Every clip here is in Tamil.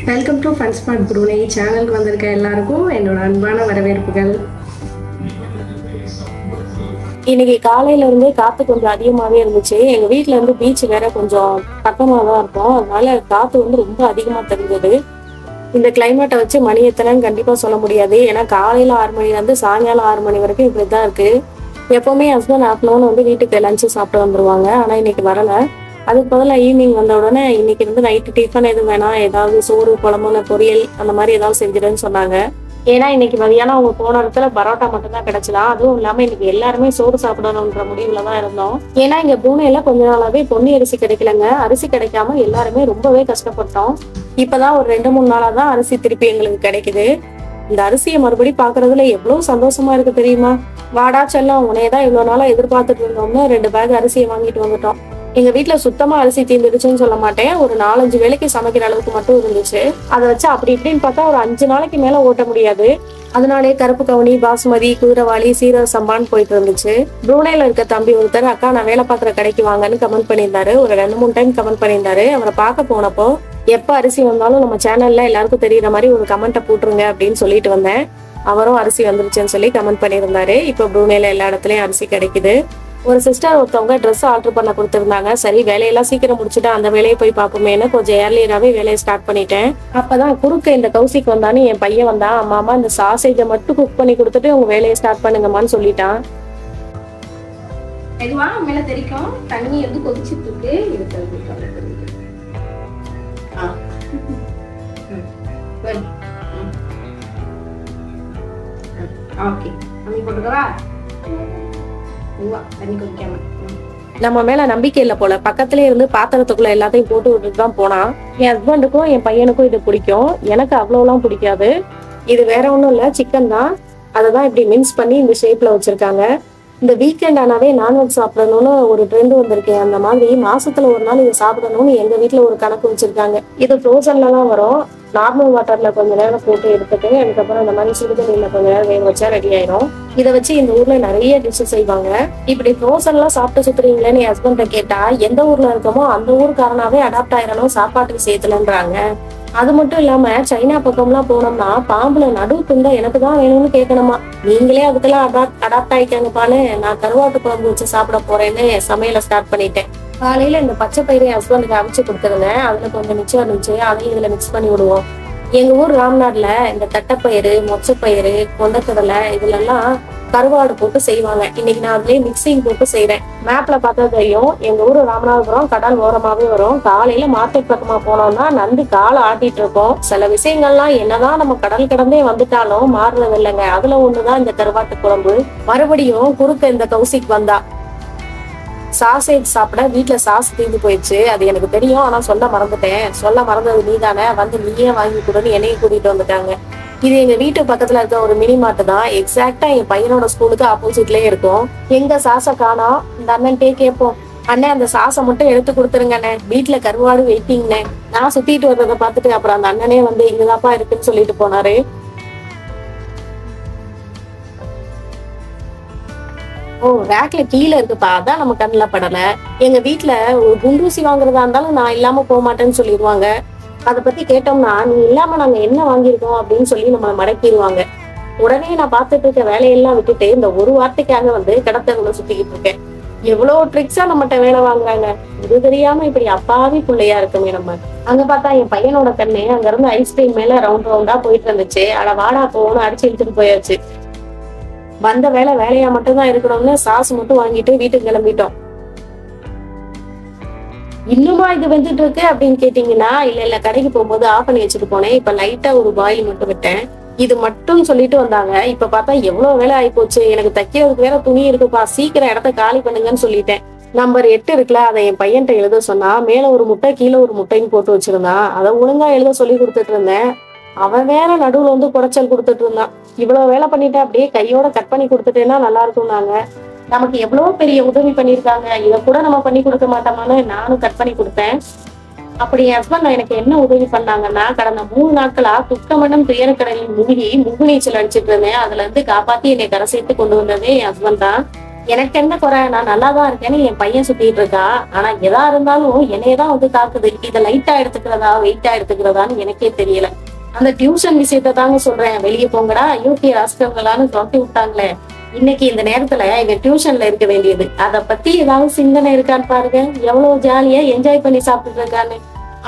Welcome to fun spot Brunei சேனலுக்கு வந்திருக்க எல்லாருக்கும் என்னோட அன்பான வரவேற்புகள். இன்னைக்கு காலையில இருந்தே காத்து கொஞ்சம் அதிகமாகவே இருந்துச்சு. எங்க வீட்டுல இருந்து பீச் வேற கொஞ்சம் பக்கமாக தான் இருக்கும், அதனால காத்து வந்து ரொம்ப அதிகமா தெரிஞ்சது. இந்த கிளைமேட்டை வச்சு மணி எத்தனைன்னு கண்டிப்பா சொல்ல முடியாது, ஏன்னா காலையில 6 மணிலேருந்து சாயங்காலம் 6 மணி வரைக்கும் இப்படிதான் இருக்கு. எப்பவுமே ஹஸ்பண்ட் ஆஃப்டர்நூன் வந்து வீட்டுக்கு லஞ்சு சாப்பிட்டு வந்துருவாங்க, ஆனா இன்னைக்கு வரல. அதுக்கு பதிலாக ஈவினிங் வந்த உடனே இன்னைக்கு இருந்து நைட்டு டிஃபன் எதுவும் வேணாம், ஏதாவது சோறு குழம்புல பொரியல் அந்த மாதிரி ஏதாவது செஞ்சிடுன்னு சொன்னாங்க. ஏன்னா இன்னைக்கு மதியானம் அவங்க போன இடத்துல பரோட்டா மட்டும்தான் கிடைச்சலாம். அதுவும் இல்லாம இன்னைக்கு எல்லாருமே சோறு சாப்பிடணுன்ற முடிவுல தான் இருந்தோம். ஏன்னா இங்க பூனேல கொஞ்ச நாளாவே பொன்னி அரிசி கிடைக்கலங்க. அரிசி கிடைக்காம எல்லாருமே ரொம்பவே கஷ்டப்பட்டோம். இப்பதான் ஒரு 2-3 நாளா தான் அரிசி திருப்பி எங்களுக்கு கிடைக்குது. இந்த அரிசியை மறுபடியும் பாக்குறதுல எவ்வளவு சந்தோஷமா இருக்கு தெரியுமா? வாடா செல்லம், உனையதான் இவ்வளவு நாளா எதிர்பார்த்துட்டு இருந்தோம்னு 2 பேக் அரிசியை வாங்கிட்டு வந்துட்டோம். எங்க வீட்டுல சுத்தமா அரிசி தீர்ந்துடுச்சுன்னு சொல்ல மாட்டேன், ஒரு 4-5 வேளைக்கு சமைக்கிற அளவுக்கு மட்டும் இருந்துச்சு. அதை வச்சு அப்படி இப்படின்னு பார்த்தா ஒரு 5 நாளைக்கு மேல ஓட்ட முடியாது. அதனாலே கருப்பு கவுனி, பாசுமதி, குதிரவாளி, சீரக சம்பான்னு போயிட்டு இருந்துச்சு. ப்ரூனேல இருக்க தம்பி ஒருத்தர், அக்கா நான் வேலை பார்க்குற கடைக்கு வாங்கன்னு கமெண்ட் பண்ணியிருந்தாரு. ஒரு 2-3 டைம் கமெண்ட் பண்ணியிருந்தாரு. அவரை பார்க்க போனப்போ எப்ப அரிசி வந்தாலும் நம்ம சேனல்ல எல்லாருக்கும் தெரியற மாதிரி ஒரு கமெண்ட்டை போட்டுருங்க அப்படின்னு சொல்லிட்டு வந்தேன். அவரும் அரிசி வந்துருச்சுன்னு சொல்லி கமெண்ட் பண்ணியிருந்தாரு. இப்போ ப்ரூனேல எல்லா இடத்துலயும் அரிசி கிடைக்குது. ஒரு சிஸ்டர் ஒருத்தவங்க ட்ரெஸ் ஆர்டர் பண்ண கொடுத்துருந்தாங்க. சரி வேலையெல்லாம் சீக்கிரம் முடிச்சுட்டு அந்த வேலையை போய் பார்ப்போமேன்னு கொஞ்சம் ஏர்லியராகவே வேலையை ஸ்டார்ட் பண்ணிட்டேன். அப்பதான் குறுக்க இந்த கௌசிக் வந்தான்னு என் பையன் வந்தான். அம்மா இந்த சாசேஜை மட்டும் குக் பண்ணி கொடுத்துட்டு உங்க வேலையை ஸ்டார்ட் பண்ணுங்கம்மான்னு சொல்லிட்டான். மெதுவா மேல தெரிக்கும், தண்ணி வந்து கொதிச்சுட்டு இருக்கு. ஓகே, தண்ணி போட்டுக்கவா? நம்ம மேல நம்பிக்கை இல்ல போல, பக்கத்துல இருந்து பாத்திரத்துக்குள்ள எல்லாத்தையும் போட்டு விட்டுட்டு தான் போனா. என் ஹஸ்பண்டுக்கும் என் பையனுக்கும் இது பிடிக்கும், எனக்கு அவ்வளவுலாம் பிடிக்காது. இது வேற ஒண்ணும் இல்ல, சிக்கன் தான். அததான் இப்படி மின்ஸ் பண்ணி இந்த ஷேப்ல வச்சிருக்காங்க. இந்த வீக்கெண்ட் ஆனாவே நான்வெஜ் சாப்பிடணும்னு ஒரு ட்ரெண்ட் வந்திருக்கேன். அந்த மாதிரி மாசத்துல ஒரு நாள் இதை சாப்பிடணும்னு எங்க வீட்டுல ஒரு கணக்கு வச்சிருக்காங்க. இது ஃப்ரோசன்ல தான் வரும். நார்மல் வாட்டர்ல கொஞ்ச நேரம் போட்டு எடுத்துட்டு அதுக்கப்புறம் இந்த மாதிரி சுடுதண்ணில கொஞ்ச நேரம் வேக வச்சா ரெடி ஆயிரும். இதை வச்சு இந்த ஊர்ல நிறைய டிஷ் செய்வாங்க. இப்படி ஃப்ரோசன்லாம் சாப்பிட்டு சுத்துறீங்களேன்னு என் ஹஸ்பண்ட கேட்டா, எந்த ஊர்ல இருக்கமோ அந்த ஊருக்காரனாவே அடாப்ட் ஆயிரணும், சாப்பாட்டுக்கு சேர்த்துலன்றாங்க. அது மட்டும் இல்லாம சைனா பக்கம்லாம் போனோம்னா பாம்புல நடு துண்டா எனக்கு தான் வேணும்னு கேட்கணுமா. நீங்களே அதுக்கெல்லாம் அடாப்ட் ஆயிட்டாங்கப்பான்னு நான் கருவாட்டு குழம்பு வச்சு சாப்பிட போறேன்னு சமையலை ஸ்டார்ட் பண்ணிட்டேன். காலையில இந்த பச்சை பயிரை ஹஸ்பண்டுக்கு அவிச்சு கொடுத்துருந்தேன். அதுல கொஞ்சம் மிச்சம் இருந்துச்சு, அதையும் இதுல மிக்ஸ் பண்ணி விடுவோம். எங்க ஊர் ராம்நாட்ல இந்த தட்டைப்பயிறு, மொச்சப்பயிறு, கொண்டக்கடலை இதுல எல்லாம் கருவாடு போட்டு செய்வாங்க. இன்னைக்கு நான் அதுலயே மிக்சிங் போட்டு செய்யறேன். மேப்ல பார்த்தா தெரியும், எங்க ஊர் ராமநாதபுரம் கடல் ஓரமாவே வரும். காலையில மார்க்கெட் பக்கமா போனோம்னா நண்டு காலை ஆட்டிட்டு இருக்கோம். சில விஷயங்கள்லாம் என்னதான் நம்ம கடல் கடந்தே வந்துட்டாலும் மாறுறது இல்லைங்க. அதுல ஒண்ணுதான் இந்த கருவாட்டு குழம்பு. மறுபடியும் குறுக்க இந்த கௌசிக் வந்தா. சாசேஜ் சாப்பிட வீட்டுல சாஸ் தீர்ந்து போயிடுச்சு, அது எனக்கு தெரியும், ஆனா சொல்ல மறந்துட்டேன். சொல்ல மறந்தது நீ தானே, வந்து நீயே வாங்கி கொடுன்னு என்னையும் கூட்டிட்டு வந்துட்டாங்க. இது எங்க வீட்டு பக்கத்துல இருக்க ஒரு மினி மார்ட் தான். எக்ஸாக்டா என் பையனோட ஸ்கூலுக்கு ஆப்போசிட்லயே இருக்கும். எங்க சாசை காணோம், இந்த அண்ணன்ட்டே கேட்போம், அண்ணே அந்த சாசை மட்டும் எடுத்து கொடுத்துருங்கண்ணே, வீட்டுல கருவாடு வெயிட்டிங்ண்ணே. நான் சுத்திட்டு வர்றதை பார்த்துட்டு அப்புறம் அந்த அண்ணனே வந்து இங்கதாப்பா இருக்குன்னு சொல்லிட்டு போனாரு. ஓ ரேக்ல கீழே இருக்குப்பா, அதான் நம்ம கண்ணுல படல. எங்க வீட்டுல ஒரு குண்டூசி வாங்குறதா இருந்தாலும் நான் இல்லாம போக மாட்டேன்னு சொல்லிடுவாங்க. அதை பத்தி கேட்டோம்னா நீ இல்லாம நாங்க என்ன வாங்கியிருக்கோம் அப்படின்னு சொல்லி நம்மளை மடக்கிடுவாங்க. உடனே நான் பார்த்துட்டு இருக்க வேலையெல்லாம் விட்டுட்டு இந்த ஒரு வார்த்தைக்காக வந்து கடத்தல சுத்திக்கிட்டு இருக்கேன். எவ்வளவு ட்ரிக்ஸா நம்மகிட்ட வேலை வாங்குறாங்க. இது தெரியாம இப்படி அப்பாவி பிள்ளையா இருக்குமே நம்ம. அங்க பார்த்தா என் பையனோட கண்ணு அங்க இருந்து ஐஸ்கிரீம் மேல ரவுண்டா போயிட்டு இருந்துச்சு. அட வாடா போகணும் அடிச்சு இழுத்துட்டு போயாச்சு. வந்த வேலையா மட்டும்தான் இருக்கணும்னு சாஸ் மட்டும் வாங்கிட்டு வீட்டுக்கு கிளம்பிட்டோம். இன்னுமா இது வந்துட்டு இருக்கு அப்படின்னு கேட்டீங்கன்னா, இல்ல கடைக்கு போகும்போது ஆஃப் பண்ணி வச்சுட்டு போனேன். இப்ப லைட்டா ஒரு பாயில் மட்டும் விட்டேன். இது மட்டும் சொல்லிட்டு வந்தாங்க. இப்ப பார்த்தா எவ்வளவு வேலை ஆகி போச்சு. எனக்கு தைக்கிறதுக்கு வேற துணி இருக்குப்பா, சீக்கிரம் இடத்த காலி பண்ணுங்கன்னு சொல்லிட்டேன். நம்பர் 8 இருக்குல்ல, அதை என் பையன்கிட்ட எழுத சொன்னா, மேல ஒரு முட்டை கீழே ஒரு முட்டைன்னு போட்டு வச்சிருந்தான். அதை ஒழுங்கா எழுத சொல்லி கொடுத்துட்டு இருந்தேன். அவன் வேற நடுவுல வந்து குறைச்சல் கொடுத்துட்டு இருந்தான். இவ்வளவு வேலை பண்ணிட்டு அப்படியே கையோட கட் பண்ணி கொடுத்துட்டேன்னா நல்லா இருக்கும். நமக்கு எவ்வளவு பெரிய உதவி பண்ணிருக்காங்க, இதை கூட நம்ம பண்ணி கொடுக்க மாட்டோமான்னு நானும் கட் பண்ணி கொடுத்தேன். அப்படி என் ஹஸ்பண்ட் எனக்கு என்ன உதவி பண்ணாங்கன்னா, கடந்த 3 நாட்களா துக்கமண்டம் துயரக்கடலில் மூழ்கி முகுநீச்சல் அடிச்சிட்டு இருந்தேன். அதுல இருந்து காப்பாத்தி என்னை கரை சேர்த்து கொண்டு வந்ததே என் ஹஸ்பண்ட் தான். எனக்கு என்ன குறை, நான் நல்லாதான் இருக்கேன்னு என் பையன் சுத்திட்டு இருக்கா. ஆனா எதா இருந்தாலும் என்னையதான் வந்து தாக்குது. இதை லைட்டா எடுத்துக்கிறதா வெயிட்டா எடுத்துக்கிறதான்னு எனக்கே தெரியல. அந்த டியூஷன் விஷயத்த தாங்க சொல்றேன். வெளியே போங்கடா யூகே ராஸ்கங்களான்னு தொட்டி விட்டாங்களே. இன்னைக்கு இந்த நேரத்துல இவன் டியூஷன்ல இருக்க வேண்டியது. அதை பத்தி ஏதாவது சிந்தனை இருக்கான்னு பாருங்க. எவ்வளவு ஜாலியா என்ஜாய் பண்ணி சாப்பிட்டு இருக்கான்னு.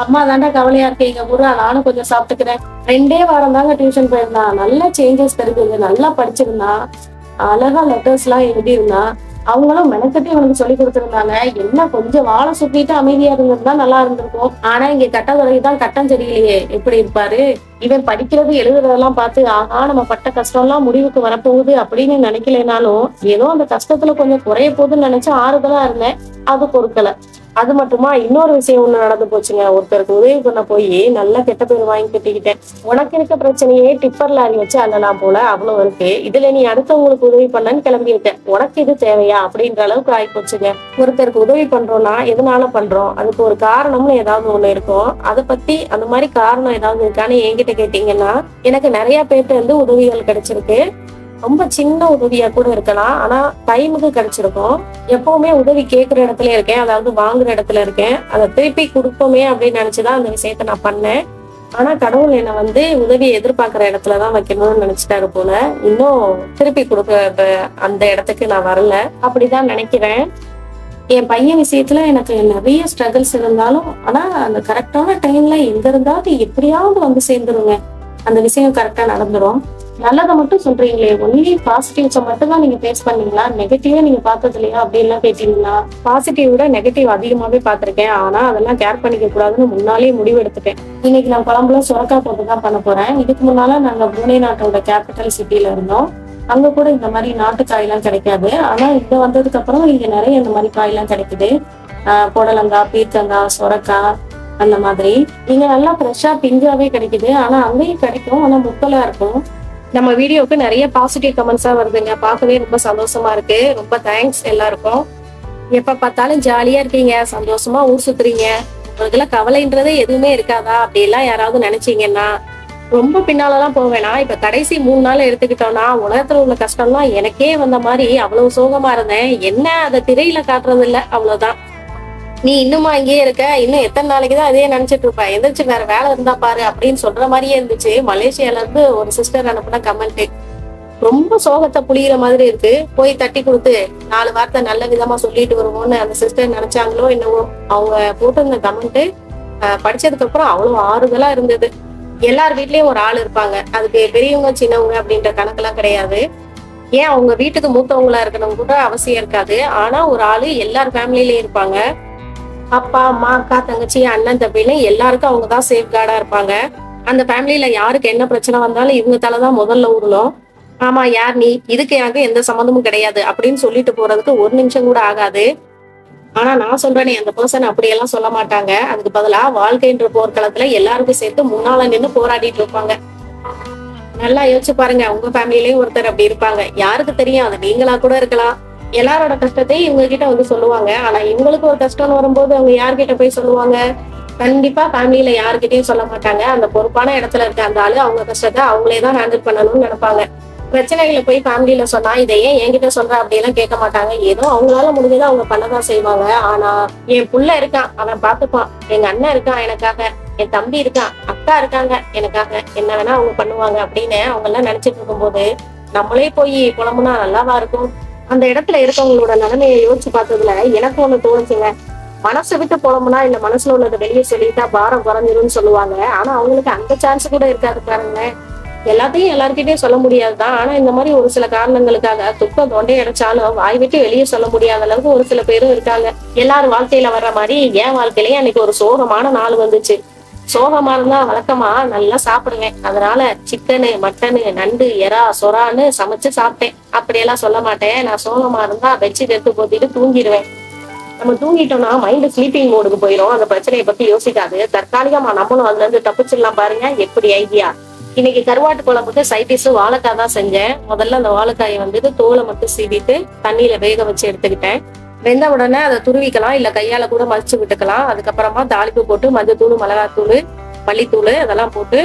அம்மா தாண்டா கவலையா இருக்கீங்க புறா, நானும் கொஞ்சம் சாப்பிட்டுக்கிறேன். 2 வாரம் தாங்க டியூஷன் போயிருந்தான். நல்ல சேஞ்சஸ் தெரிஞ்சது, நல்லா படிச்சிருந்தான், அழகா லெட்டர்ஸ் எல்லாம் எழுதியிருந்தா. அவங்களும் மெனக்கட்டி அவனுக்கு சொல்லி கொடுத்துருந்தாங்க. என்ன கொஞ்சம் வாழை சுத்திட்டு அமைதியா இருந்திருந்தா நல்லா இருந்திருக்கும். ஆனா இங்க கட்டதுறைதான் கட்டம் சரியில்லையே, எப்படி இருப்பாரு. இவன் படிக்கிறது எழுதுறதெல்லாம் பார்த்து ஆஹா நம்ம பட்ட கஷ்டம் எல்லாம் முடிவுக்கு வரப்போகுது அப்படின்னு நினைக்கலனாலும் ஏதோ அந்த கஷ்டத்துல கொஞ்சம் குறைய போகுதுன்னு நினைச்சு ஆறுதலா இருந்தேன். அது பொறுக்கல. அது மட்டுமா இன்னொரு விஷயம் ஒண்ணு நடந்து போச்சுங்க. ஒருத்தருக்கு உதவி பண்ண போய் நல்லா கெட்ட பேர் வாங்கி கட்டிக்கிட்டேன். உனக்கு இருக்க பிரச்சனையே டிப்பர் லாரி வச்சு அல்லலாம் போல அவ்வளவு இருக்கு. இதுல நீ அடுத்தவங்களுக்கு உதவி பண்ணன்னு கிளம்பி இருக்க. உனக்கு இது தேவையா அப்படின்ற அளவுக்கு ஆகி போச்சுங்க. ஒருத்தருக்கு உதவி பண்றோம்னா எதனால பண்றோம், அதுக்கு ஒரு காரணம்னு ஏதாவது ஒண்ணு இருக்கும். அதை பத்தி அந்த மாதிரி காரணம் ஏதாவது இருக்கான்னு என்கிட்ட கேட்டீங்கன்னா எனக்கு நிறைய பேர்ட்ட இருந்து உதவிகள் கிடைச்சிருக்கு. ரொம்ப சின்ன உதவியா கூட இருக்கலாம், ஆனா டைமுக்கு கிடைச்சிருக்கும். எப்பவுமே உதவி கேட்கிற இடத்துல இருக்கேன், அதாவது வாங்குற இடத்துல இருக்கேன். அதை திருப்பி கொடுப்போமே அப்படின்னு நினைச்சுதான் அந்த விஷயத்த நான் பண்ணேன். ஆனா கடவுள் என்னை வந்து உதவியை எதிர்பார்க்கிற இடத்துலதான் வைக்கணும்னு நினைச்சிட்டாரு போல. இன்னும் திருப்பி கொடுக்க அந்த இடத்துக்கு நான் வரல அப்படிதான் நினைக்கிறேன். என் பையன் விஷயத்துல எனக்கு நிறைய ஸ்ட்ரகிள்ஸ் இருந்தாலும் ஆனா அந்த கரெக்டான டைம்ல எங்க இருந்தாவது எப்படியாவது வந்து சேர்ந்துருங்க. அந்த விஷயம் கரெக்டா நடந்துரும். நல்லதை மட்டும் சொல்றீங்களே, ஒன்லி பாசிட்டிவ்ஸை மட்டும் தான் நீங்க ஃபேஸ் பண்ணீங்களா, நெகட்டிவா நீங்க பார்த்தது இல்லையா அப்படின்லாம் கேட்டீங்களா? பாசிட்டிவ் விட நெகட்டிவ் அதிகமாவே பார்த்திருக்கேன். ஆனா அதெல்லாம் கேர் பண்ணிக்க கூடாதுன்னு முன்னாலே முடிவு எடுத்துட்டேன். இன்னைக்கு நான் குழம்புல சுரக்காய் போட்டு தான் பண்ண போறேன். இதுக்கு முன்னால நாங்க புனே நாட்டோட கேபிட்டல் சிட்டில இருந்தோம். அங்க கூட இந்த மாதிரி நாட்டு காயெல்லாம் கிடைக்காது. ஆனா இங்க வந்ததுக்கு அப்புறம் இங்க நிறைய இந்த மாதிரி காயெல்லாம் கிடைக்குது. புடலங்காய், பீர்க்கங்காய், சுரக்காய் அந்த மாதிரி இங்க நல்லா ஃப்ரெஷ்ஷா பிஞ்சாவே கிடைக்குது. ஆனா அங்கேயும் கிடைக்கும், ஆனா முக்கலா இருக்கும். நம்ம வீடியோவுக்கு நிறைய பாசிட்டிவ் கமெண்ட்ஸா வருதுங்க. பார்க்கவே ரொம்ப சந்தோஷமா இருக்கு. ரொம்ப தேங்க்ஸ் எல்லாருக்கும். எப்ப பார்த்தாலும் ஜாலியா இருக்கீங்க, சந்தோஷமா ஊர் சுத்துறீங்க, உங்களுக்கு எல்லாம் கவலைன்றதே எதுவுமே இருக்காதா அப்படியெல்லாம் யாராவது நினைச்சீங்கன்னா ரொம்ப பின்னாலதான் போவேனா. இப்ப கடைசி 3 நாள் எடுத்துக்கிட்டோம்னா உலகத்துல உள்ள கஷ்டம்லாம் எனக்கே வந்த மாதிரி அவ்வளவு சோகமா இருந்தேன். என்ன அதை திரையில காட்டுறது இல்ல, அவ்வளவுதான். நீ இன்னுமா இங்கேயே இருக்க, இன்னும் எத்தனை நாளைக்குதான் அதே நினைச்சிட்டு இருப்ப, எந்திரிச்சு வேற வேலை இருந்தா பாரு அப்படின்னு சொல்ற மாதிரியே இருந்துச்சு. மலேசியால இருந்து ஒரு சிஸ்டர் அனுப்புன கமெண்ட் ரொம்ப சோகத்தை புளிகிற மாதிரி இருக்கு. போய் தட்டி கொடுத்து 4 வார்த்தை நல்ல விதமா சொல்லிட்டு வருவோம்னு அந்த சிஸ்டர் நினைச்சாங்களோ என்னவோ. அவங்க போட்டிருந்த கமெண்ட் படிச்சதுக்கு அப்புறம் அவ்வளவு ஆறுதலா இருந்தது. எல்லார் வீட்லயும் ஒரு ஆள் இருப்பாங்க, அதுக்கு பெரியவங்க சின்னவங்க அப்படின்ற கணக்கெல்லாம் கிடையாது. ஏன் அவங்க வீட்டுக்கு மூத்தவங்களா இருக்கணும் கூட அவசியம் இருக்காது. ஆனா ஒரு ஆளு எல்லார் ஃபேமிலிலயும் இருப்பாங்க. அப்பா அம்மா அக்கா தங்கச்சி அண்ணன் தம்பின்னு எல்லாருக்கும் அவங்கதான் சேஃப் கார்டா இருப்பாங்க. அந்த ஃபேமிலியில யாருக்கு என்ன பிரச்சனை வந்தாலும் இவங்க தலைதான் முதல்ல ஊறணும். ஆமா யார் நீ, இதுக்கு எனக்கு எந்த சம்மந்தமும் கிடையாது அப்படின்னு சொல்லிட்டு போறதுக்கு 1 நிமிஷம் கூட ஆகாது. ஆனா நான் சொல்றேனே அந்த பர்சன் அப்படியெல்லாம் சொல்ல மாட்டாங்க. அதுக்கு பதிலா வாழ்க்கைன்ற போர்க்களத்துல எல்லாருக்கும் சேர்த்து முன்னால நின்று போராடிட்டு இருப்பாங்க. நல்லா யோசிச்சு பாருங்க, உங்க ஃபேமிலிலயும் ஒருத்தர் அப்படி இருப்பாங்க. யாருக்கு தெரியும், அது நீங்களா கூட இருக்கலாம். எல்லாரோட கஷ்டத்தையும் இவங்க கிட்ட வந்து சொல்லுவாங்க. ஆனா இவங்களுக்கு ஒரு கஷ்டம்னு வரும்போது அவங்க யார்கிட்ட போய் சொல்லுவாங்க? கண்டிப்பா ஃபேமிலியில யாருக்கிட்டையும் சொல்ல மாட்டாங்க. அந்த பொறுப்பான இடத்துல இருக்க அந்த ஆளு அவங்க கஷ்டத்தை அவங்களேதான் ஹேண்டில் பண்ணணும்னு நினைப்பாங்க. பிரச்சனைகளை போய் ஃபேமிலியில சொன்னா இதை ஏன் என்கிட்ட சொல்ற அப்படியெல்லாம் கேட்க மாட்டாங்க. ஏதோ அவங்களால முடிஞ்சதை அவங்க பண்ணதான் செய்வாங்க. ஆனா என் புள்ள இருக்கான், அவன் பாத்துப்பான். எங்க அண்ணன் இருக்கான் எனக்காக, என் தம்பி இருக்கான், அக்கா இருக்காங்க எனக்காக, என்ன வேணா அவங்க பண்ணுவாங்க அப்படின்னு அவங்க எல்லாம் நினைச்சிட்டு இருக்கும்போது நம்மளே போய் புலம்புனா நல்லாவா இருக்கும்? அந்த இடத்துல இருக்கவங்களோட நிலைமையை யோசிச்சு பார்த்ததுல எனக்கு ஒண்ணு தோணுச்சுங்க. மனசை விட்டு புலம்புனா இல்ல மனசுல உள்ளதை வெளியே சொல்லிட்டா பாரம் குறைஞ்சிரும்னு சொல்லுவாங்க. ஆனா அவங்களுக்கு அந்த சான்ஸ் கூட இருக்காது பாருங்க. எல்லாத்தையும் எல்லார்கிட்டயும் சொல்ல முடியாதுதான். ஆனா இந்த மாதிரி ஒரு சில காரணங்களுக்காக துக்கம் தொண்டை அடைச்சாலும் வாய் விட்டு வெளியே சொல்ல முடியாத அளவுக்கு ஒரு சில பேரும் இருக்காங்க. எல்லாரும் வாழ்க்கையில வர்ற மாதிரி என் வாழ்க்கையிலயே அன்னைக்கு ஒரு சோகமான நாள் வந்துச்சு. சோகமா இருந்தா வழக்கமா நல்லா சாப்பிடுவேன். அதனால சிக்கனு, மட்டனு, நண்டு, எறா, சொரான்னு சமைச்சு சாப்பிட்டேன். அப்படியெல்லாம் சொல்ல மாட்டேன். நான் சோகமா இருந்தா பெட்ஷீட் எடுத்து போத்திட்டு தூங்கிடுவேன். நம்ம தூங்கிட்டோம்னா மைண்ட் ஸ்லீப்பிங் மோடுக்கு போயிடும். அந்த பிரச்சனையை பத்தி யோசிக்காது. தற்காலிகமா நம்மளும் அதுல இருந்து தப்பிச்சிடலாம் பாருங்க. எப்படி ஐடியா. இன்னைக்கு கருவாட்டு குழம்புக்கு சைடிஷ் வாழைக்காய் தான் செஞ்சேன். முதல்ல அந்த வாழைக்காயை வந்துட்டு தோலை மட்டும் சீவிட்டு தண்ணியில வேக வச்சு எடுத்துக்கிட்டேன். வெந்த உடனே அதை துருவிக்கலாம், இல்ல கையால கூட மதிச்சு விட்டுக்கலாம். அதுக்கப்புறமா தாளிப்பு போட்டு மஞ்சத்தூள், மிளகாத்தூள், மல்லித்தூள் அதெல்லாம் போட்டு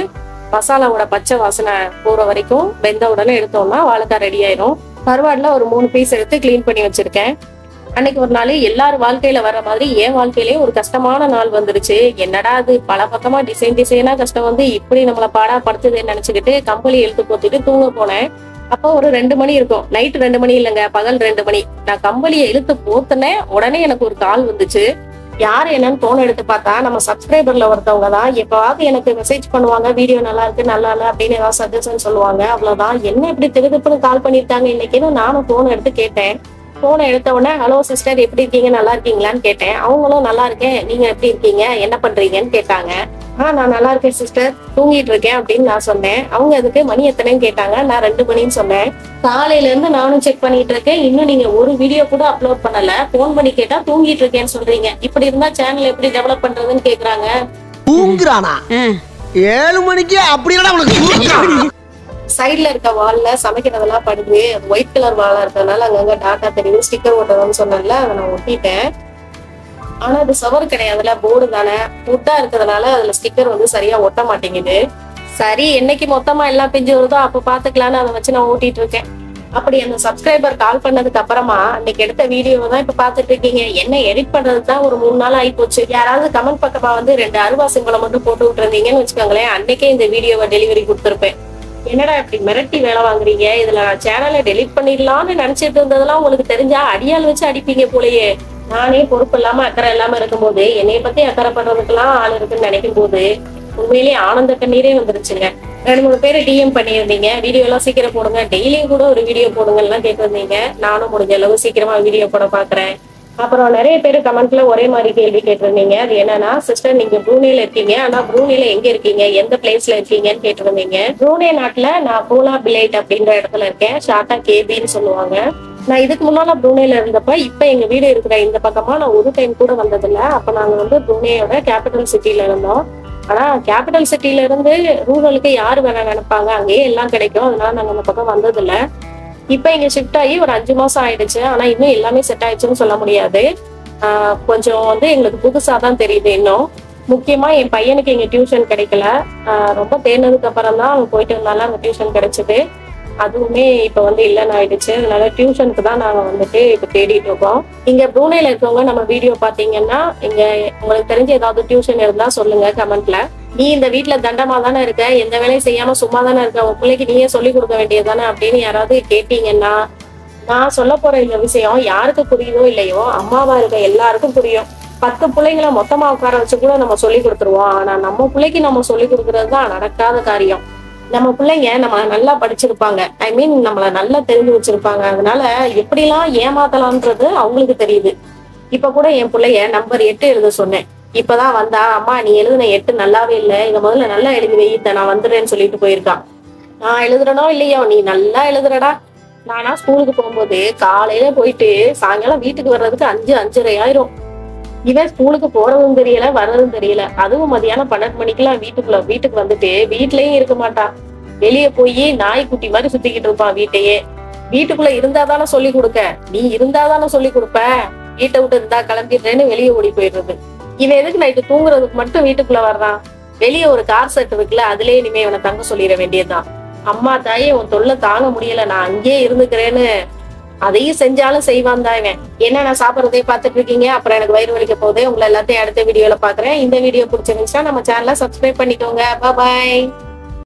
மசாலாவோட பச்சை வாசனை போற வரைக்கும் வெந்த உடனே எடுத்தோம்னா வாழைக்காய் ரெடி ஆயிரும். கருவாடுல ஒரு 3 பீஸ் எடுத்து கிளீன் பண்ணி வச்சிருக்கேன். அன்னைக்கு ஒரு நாள் எல்லாரும் வாழ்க்கையில வர்ற மாதிரி என் வாழ்க்கையிலேயே ஒரு கஷ்டமான நாள் வந்துருச்சு. என்னடா அது பல பக்கமா டிசைனா கஷ்டம் வந்து இப்படி நம்மள பாடா படுத்துதுன்னு நினைச்சுக்கிட்டு கம்பளி இழுத்து போத்திட்டு தூங்க போனேன். அப்போ ஒரு 2 மணி இருக்கும். நைட் 2 மணி இல்லைங்க, பகல் 2 மணி. நான் கம்பளியை இழுத்து போத்தினேன். உடனே எனக்கு ஒரு கால் வந்துச்சு. யாரு என்னன்னு போன் எடுத்து பார்த்தா நம்ம சப்ஸ்கிரைபர்ல ஒருத்தவங்க தான். எப்பவாவது எனக்கு மெசேஜ் பண்ணுவாங்க, வீடியோ நல்லா இருக்கு நல்லா இல்ல அப்படின்னு ஏதாவது சஜஷன் சொல்லுவாங்க. அவ்வளவுதான். என்ன இப்படி திருதுப்புன்னு கால் பண்ணிருக்காங்க இன்னைக்குன்னு நானும் போன் எடுத்து கேட்டேன். போனை எடுத்த உடனே ஹலோ சிஸ்டர் எப்படி இருக்கீங்க, நல்லா இருக்கீங்களான்னு கேட்டேன். அவங்களும் நல்லா இருக்கேன், நீங்க எப்படி இருக்கீங்க, என்ன பண்றீங்கன்னு கேட்டாங்க. நான் நல்லா இருக்கேன் சிஸ்டர், தூங்கிட்டு இருக்கேன் அப்படின்னு நான் சொன்னேன். அவங்க அதுக்கு மணி எத்தனைன்னு கேட்டாங்க. நான் 2 மணின்னு சொன்னேன். காலையில இருந்து நானும் செக் பண்ணிட்டு இருக்கேன், இன்னும் நீங்க ஒரு வீடியோ கூட அப்லோட் பண்ணல. போன் பண்ணி கேட்டா தூங்கிட்டு இருக்கேன்னு சொல்றீங்க. இப்படி இருந்தா சேனல் எப்படி டெவலப் பண்றதுன்னு கேக்குறாங்க. தூங்குறானா 7 மணிக்கு அப்படி சைட்ல இருக்க வால்ல சமைக்கிறதெல்லாம் படுது. ஒயிட் கலர் வாலா இருக்கிறதுனால அங்கங்க டாட்டா தெரியும். ஸ்டிக்கர் ஓட்டணும்னு சொன்னேன்ல, அதை நான் ஒட்டிட்டேன். ஆனா அது சவர் கிடையாதுல, போர்டு தானே. வுட்டா இருக்கிறதுனால அதுல ஸ்டிக்கர் வந்து சரியா ஒட்ட மாட்டேங்குது. சரி என்னைக்கு மொத்தமா எல்லாம் பிஞ்சு வருதோ அப்ப பாத்துக்கலான்னு அதை வச்சு நான் ஓட்டிட்டு இருக்கேன். அப்படி அந்த சப்ஸ்கிரைபர் கால் பண்ணதுக்கு அப்புறமா அன்னைக்கு எடுத்த வீடியோவை தான் இப்ப பாத்துட்டு இருக்கீங்க. என்ன எடிட் பண்றது தான் ஒரு 3 நாள் ஆகி போச்சு. யாராவது கமெண்ட் பக்கமா வந்து 2 அருவா சிம்பளம் மட்டும் போட்டு விட்டுருந்தீங்கன்னு வச்சுக்கோங்களேன், அன்னைக்கே இந்த வீடியோவை டெலிவரி கொடுத்துருப்பேன். என்னடா இப்படி மிரட்டி வேலை வாங்குறீங்க, இதுல நான் சேனலை டெலிட் பண்ணிடலாம்னு நினைச்சிட்டு இருந்ததெல்லாம் உங்களுக்கு தெரிஞ்சா அடியால் வச்சு அடிப்பீங்க போலயே. நானே பொறுப்பு இல்லாம அக்கறை இல்லாம இருக்கும்போது என்னைய பத்தி அக்கறை பண்றதுக்கெல்லாம் ஆள் இருக்குன்னு நினைக்கும் போது உண்மையிலேயே ஆனந்த கண்ணீரே வந்துருச்சுங்க. 2-3 பேர் டிஎம் பண்ணியிருந்தீங்க, வீடியோ எல்லாம் சீக்கிரம் போடுங்க, டெய்லியும் கூட ஒரு வீடியோ போடுங்க எல்லாம் கேட்டிருந்தீங்க. நானும் முடிஞ்ச அளவு சீக்கிரமா வீடியோ போட பாக்குறேன். அப்புறம் நிறைய பேர் கமெண்ட்ல ஒரே மாதிரி கேள்வி கேட்டிருந்தீங்க. அது என்னன்னா, சிஸ்டர் நீங்க ப்ரூனேல இருக்கீங்க, ஆனா ப்ரூனேல எங்க இருக்கீங்க, எந்த பிளேஸ்ல இருக்கீங்கன்னு கேட்டிருந்தீங்க. ப்ரூனே நாட்டுல நான் பூலா பிலேட் அப்படின்ற இடத்துல இருக்கேன். ஷார்ட்டா கேபின்னு சொல்லுவாங்க. நான் இதுக்கு முன்னால ப்ரூனேல இருந்தப்ப இப்ப எங்க வீடு இருக்கிற இந்த பக்கமா நான் ஒரு டைம் கூட வந்ததில்ல. அப்ப நாங்க வந்து ப்ரூனேயோட கேபிட்டல் சிட்டில இருந்தோம். ஆனா கேபிட்டல் சிட்டில இருந்து ரூரலுக்கு யாரு வேணா நினைப்பாங்க, அங்கேயே எல்லாம் கிடைக்கும். அதனால நாங்க அந்த பக்கம் வந்ததில்ல. இப்ப இங்க ஷிஃப்ட் ஆகி ஒரு 5 மாசம் ஆயிடுச்சு. ஆனா இன்னும் எல்லாமே செட் ஆயிடுச்சுன்னு சொல்ல முடியாது. கொஞ்சம் வந்து எங்களுக்கு புதுசா தான் தெரியுது. இன்னும் முக்கியமா என் பையனுக்கு இங்க டியூஷன் கிடைக்கல. ரொம்ப தேர்ந்ததுக்கு அப்புறம் தான் அவன் போயிட்டு இருந்தாலும் அங்க டியூஷன் கிடைச்சது. அதுவுமே இப்ப வந்து இல்லைன்னு ஆயிடுச்சு. அதனால டியூஷனுக்கு தான் நாங்க வந்துட்டு இப்ப தேடிட்டு இருக்கோம். இங்க ப்ரூனேல இருக்கவங்க நம்ம வீடியோ பாத்தீங்கன்னா இங்க உங்களுக்கு தெரிஞ்ச ஏதாவது டியூஷன் இருந்தா சொல்லுங்க கமெண்ட்ல. நீ இந்த வீட்டுல தண்டமா தானே இருக்க, எந்த வேலையும் செய்யாம சும்மா தானே இருக்க, உன் பிள்ளைக்கு நீயே சொல்லி கொடுக்க வேண்டியதுதானே அப்படின்னு யாராவது கேட்டீங்கன்னா, நான் சொல்ல போற இந்த விஷயம் யாருக்கு புரியுதோ இல்லையோ அம்மாவா இருக்க எல்லாருக்கும் புரியும். 10 பிள்ளைங்களை மொத்தமா உட்கார வச்சு கூட நம்ம சொல்லி கொடுத்துருவோம். ஆனா நம்ம பிள்ளைக்கு நம்ம சொல்லி கொடுக்கறது தான் நடக்காத காரியம். நம்ம பிள்ளைங்க நம்மள நல்லா படிச்சிருப்பாங்க, நம்மள நல்லா தெரிஞ்சு வச்சிருப்பாங்க. அதனால எப்படிலாம் ஏமாத்தலாம்ன்றது அவங்களுக்கு தெரியுது. இப்ப கூட என் பிள்ளைய நம்பர் 8 எழுத சொன்னேன். இப்பதான் வந்தா, அம்மா நீ எழுதுன 8 நல்லாவே இல்லை, இதை முதல்ல நல்லா எழுதி வைத்த, நான் வந்துடுறேன்னு சொல்லிட்டு போயிருக்கான். நான் எழுதுறனோ இல்லையோ நீ நல்லா எழுதுறடா. நானா ஸ்கூலுக்கு போகும்போது காலையில போயிட்டு சாயங்காலம் வீட்டுக்கு வர்றதுக்கு 5-5:30 ஆயிரும். இவன் ஸ்கூலுக்கு போறதும் தெரியல வர்றதும் தெரியல. அதுவும் மதியானம் 12 மணிக்கெல்லாம் வீட்டுக்கு வந்துட்டு வீட்லயும் இருக்க மாட்டான். வெளியே போய் நாய்க்குட்டி மாதிரி சுத்திக்கிட்டு இருப்பான் வீட்டையே. வீட்டுக்குள்ள இருந்தாதானே சொல்லி கொடுக்க, நீ இருந்தாதானே சொல்லி கொடுப்ப, வீட்டை விட்டு இருந்தா கிளம்பிடுறேன்னு வெளியே ஓடி போயிடுறது. இவன் எதுக்கு நைட்டு தூங்குறதுக்கு மட்டும் வீட்டுக்குள்ள வர்றான்? வெளியே ஒரு கார் செட் இருக்குல்ல, அதுலயே இனிமே இவனை தங்க சொல்லிட வேண்டியதுதான். அம்மா தாயே உன் தொல்லை தாங்க முடியல, நான் அங்கேயே இருந்துக்கிறேன்னு அதையும் செஞ்சாலும் செய்வான் தான் இவன். என்ன நான் சாப்பிட்றதே பார்த்துட்டு இருக்கீங்க, அப்புறம் எனக்கு வயிறு வலிக்க போகுது. உங்களை எல்லாத்தையும் அடுத்த வீடியோல பாக்குறேன். இந்த வீடியோ பிடிச்சிருந்துச்சுன்னா நம்ம சேனலை சப்ஸ்கிரைப் பண்ணிக்கோங்க. பாய்.